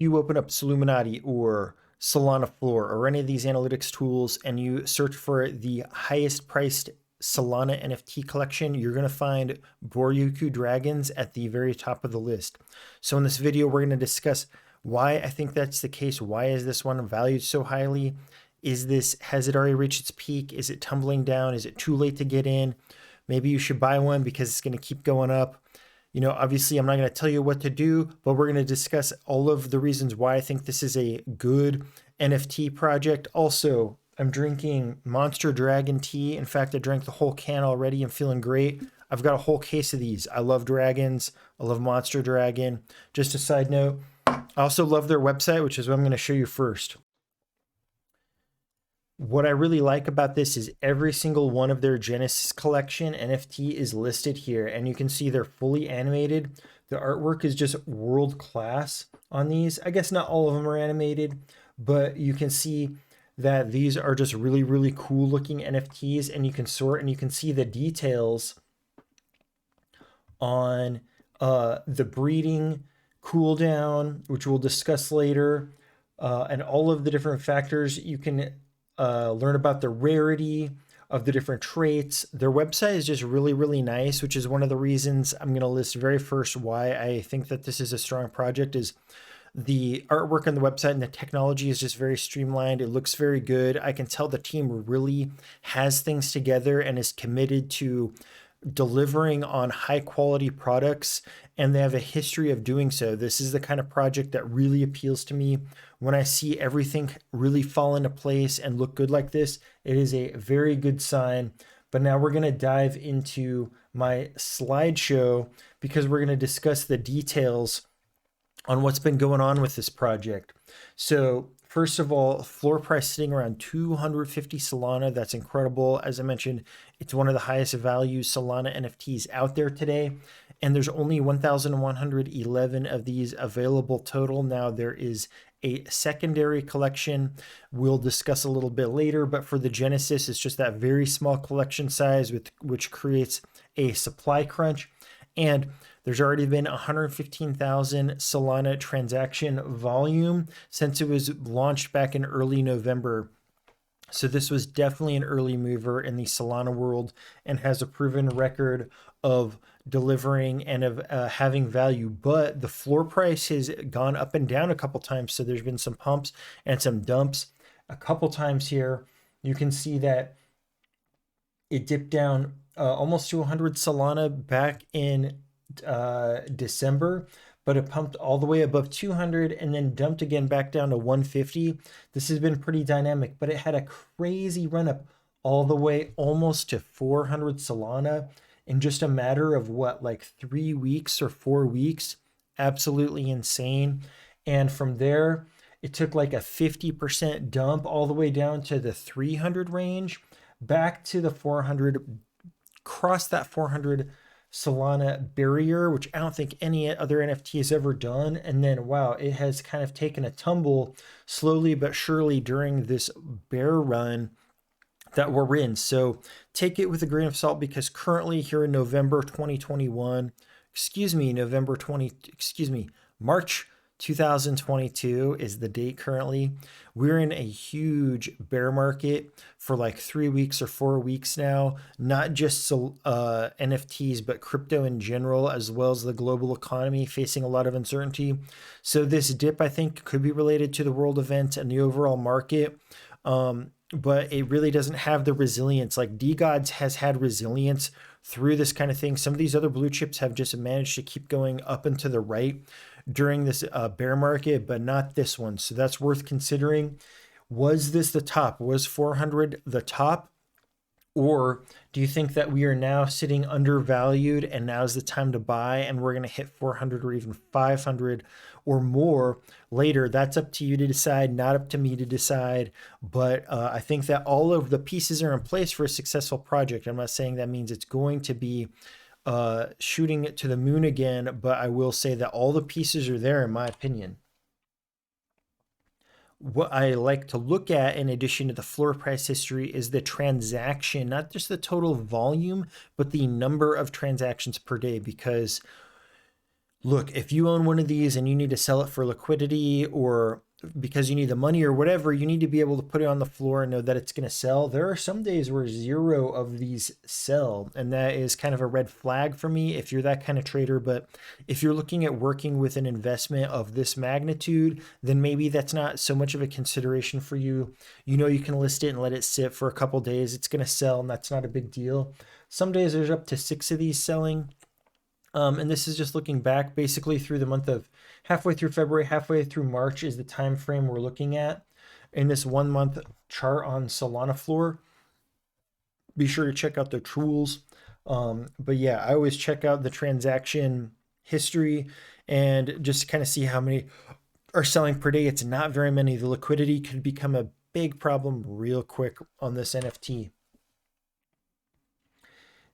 You open up Illuminati or Solana Floor or any of these analytics tools and you search for the highest priced Solana NFT collection, you're going to find Boryoku dragons at the very top of the list. So in this video, we're going to discuss why I think that's the case. Why is this one valued so highly? Has it already reached its peak? Is it tumbling down? Is it too late to get in? Maybe you should buy one because it's going to keep going up. Obviously I'm not going to tell you what to do, but we're going to discuss all of the reasons why I think this is a good NFT project. Also, I'm drinking Monster Dragon tea. In fact, I drank the whole can already. I'm feeling great. I've got a whole case of these. I love dragons. I love Monster Dragon. Just a side note, I also love their website, which is what I'm going to show you first. What I really like about this is every single one of their Genesis collection NFT is listed here, and you can see they're fully animated. The artwork is just world class on these. I guess not all of them are animated, but you can see that these are just really, really cool looking NFTs, and you can sort and you can see the details on the breeding cooldown, which we'll discuss later, and all of the different factors. You can learn about the rarity of the different traits. Their website is just really, really nice, which is one of the reasons I'm going to list very first why I think that this is a strong project. Is the artwork on the website and the technology is just very streamlined. It looks very good. I can tell the team really has things together and is committed to delivering on high quality products, and they have a history of doing so. This is the kind of project that really appeals to me. When I see everything really fall into place and look good like this, it is a very good sign. But now we're going to dive into my slideshow because we're going to discuss the details on what's been going on with this project. So first of all, floor price sitting around 250 Solana. That's incredible. As I mentioned, it's one of the highest value Solana NFTs out there today. And there's only 1,111 of these available total. Now there is a secondary collection we'll discuss a little bit later, but for the Genesis, it's just that very small collection size which creates a supply crunch. And there's already been 115,000 Solana transaction volume since it was launched back in early November. So this was definitely an early mover in the Solana world and has a proven record of delivering and of having value. But the floor price has gone up and down a couple times. So there's been some pumps and some dumps a couple times here. You can see that it dipped down almost to 100 Solana back in December, but it pumped all the way above 200 and then dumped again back down to 150. This has been pretty dynamic, but it had a crazy run up all the way almost to 400 Solana in just a matter of like 3 weeks or 4 weeks. Absolutely insane. And from there, it took like a 50% dump all the way down to the 300 range, back to the 400, crossed that 400 Solana barrier, which I don't think any other NFT has ever done. And then, wow, it has kind of taken a tumble slowly but surely during this bear run that we're in. So take it with a grain of salt, because currently here in November 2021, March 2022 is the date currently. We're in a huge bear market for like 3 weeks or 4 weeks now, not just NFTs, but crypto in general, as well as the global economy facing a lot of uncertainty. So this dip, I think, could be related to the world event and the overall market. But it really doesn't have the resilience. Like DeGods has had resilience through this kind of thing. Some of these other blue chips have just managed to keep going up and to the right during this bear market, but not this one. So that's worth considering. Was this the top? Was 400 the top? Or do you think that we are now sitting undervalued and now's the time to buy and we're going to hit 400 or even 500 or more later? That's up to you to decide, not up to me to decide. But I think that all of the pieces are in place for a successful project. I'm not saying that means it's going to be shooting it to the moon again, but I will say that all the pieces are there, in my opinion. What I like to look at, in addition to the floor price history, is the transaction, not just the total volume, but the number of transactions per day, because Look, if you own one of these and you need to sell it for liquidity or because you need the money or whatever, you need to be able to put it on the floor and know that it's going to sell. There are some days where zero of these sell, and that is kind of a red flag for me if you're that kind of trader. But if you're looking at working with an investment of this magnitude, then maybe that's not so much of a consideration for you. You know, you can list it and let it sit for a couple days. It's going to sell, and that's not a big deal. Some days there's up to 6 of these selling. And this is just looking back basically through the month of halfway through February, halfway through March is the time frame we're looking at in this 1 month chart on Solana floor. Be sure to check out the tools. But yeah, I always check out the transaction history and just kind of see how many are selling per day. It's not very many. The liquidity could become a big problem real quick on this NFT.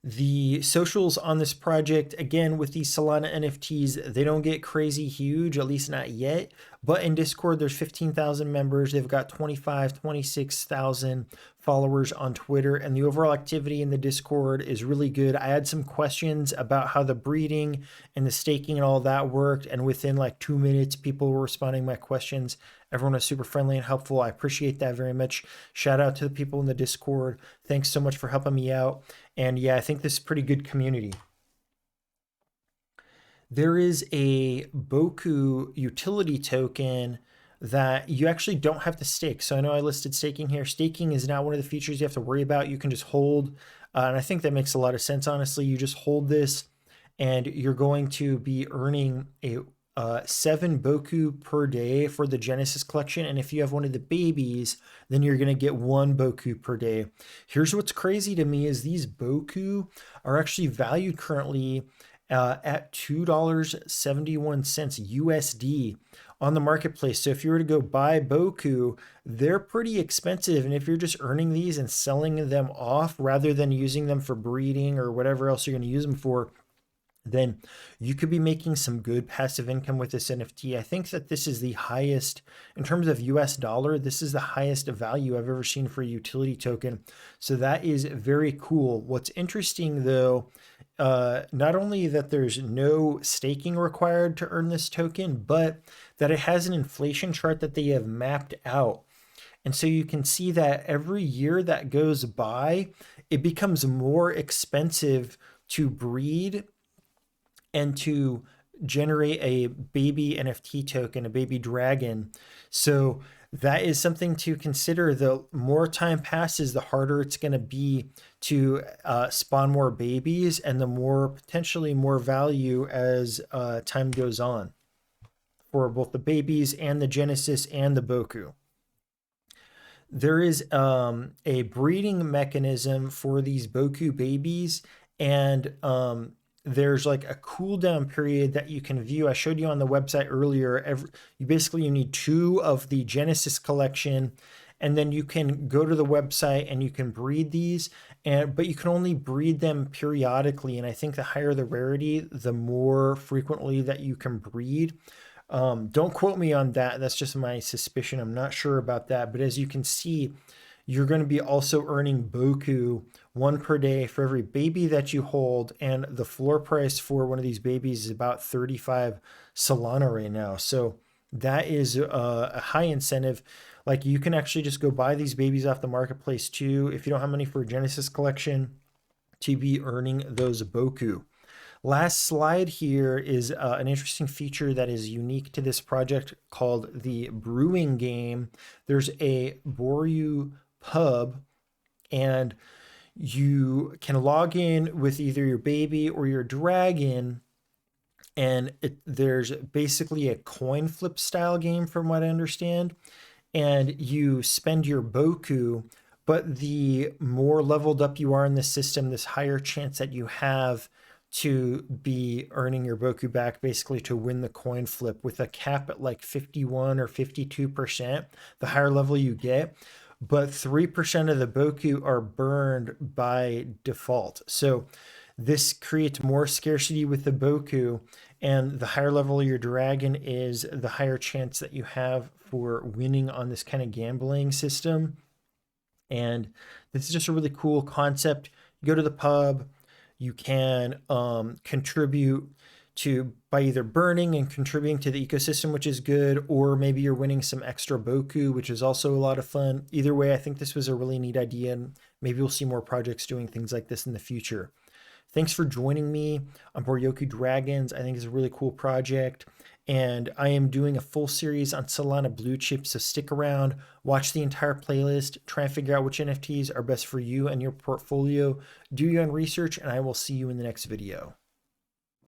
The socials on this project, again, with these Solana NFTs, they don't get crazy huge, at least not yet. But in Discord, there's 15,000 members. They've got 26,000 followers on Twitter. And the overall activity in the Discord is really good. I had some questions about how the breeding and the staking and all that worked. And within like 2 minutes, people were responding to my questions. Everyone was super friendly and helpful. I appreciate that very much. Shout out to the people in the Discord. Thanks so much for helping me out. And yeah, I think this is a pretty good community. There is a BOKU utility token that you actually don't have to stake. So I know I listed staking here. Staking is not one of the features you have to worry about. You can just hold. And I think that makes a lot of sense, honestly. You just hold this and you're going to be earning a 7 BOKU per day for the Genesis collection. And if you have one of the babies, then you're going to get 1 BOKU per day. Here's what's crazy to me is these BOKU are actually valued currently at $2.71 USD on the marketplace. So if you were to go buy BOKU, they're pretty expensive. And if you're just earning these and selling them off rather than using them for breeding or whatever else you're going to use them for, then you could be making some good passive income with this NFT. I think that this is the highest, in terms of US dollar, this is the highest value I've ever seen for a utility token. So that is very cool. What's interesting though, not only that there's no staking required to earn this token, but that it has an inflation chart that they have mapped out. And so you can see that every year that goes by, it becomes more expensive to breed and to generate a baby NFT token, a baby dragon. So that is something to consider. The more time passes, the harder it's going to be to spawn more babies and the more potentially more value as time goes on for both the babies and the Genesis and the BOKU. There is a breeding mechanism for these BOKU babies, and there's like a cooldown period that you can view. I showed you on the website earlier. You need 2 of the Genesis collection, and then you can go to the website and you can breed these, but you can only breed them periodically. And I think the higher the rarity, the more frequently that you can breed. Don't quote me on that. That's just my suspicion. I'm not sure about that. But as you can see, you're going to be also earning BOKU 1 per day for every baby that you hold. And the floor price for one of these babies is about 35 Solana right now. So that is a high incentive. Like you can actually just go buy these babies off the marketplace too, if you don't have money for a Genesis collection, to be earning those BOKU. Last slide here is an interesting feature that is unique to this project called the Brewing game. There's a Boryoku pub, and you can log in with either your baby or your dragon, and there's basically a coin flip style game from what I understand, and you spend your BOKU, but the more leveled up you are in the system, this higher chance that you have to be earning your BOKU back, basically to win the coin flip, with a cap at like 51 or 52%, the higher level you get. But 3% of the BOKU are burned by default. So this creates more scarcity with the BOKU, and the higher level your dragon is, the higher chance that you have for winning on this kind of gambling system. And this is just a really cool concept. You go to the pub, you can contribute by either burning and contributing to the ecosystem, which is good, or maybe you're winning some extra BOKU, which is also a lot of fun. Either way, I think this was a really neat idea, and maybe we'll see more projects doing things like this in the future. Thanks for joining me on Boryoku Dragons. I think it's a really cool project. And I am doing a full series on Solana blue chips, so stick around, watch the entire playlist, try and figure out which NFTs are best for you and your portfolio. Do your own research, and I will see you in the next video.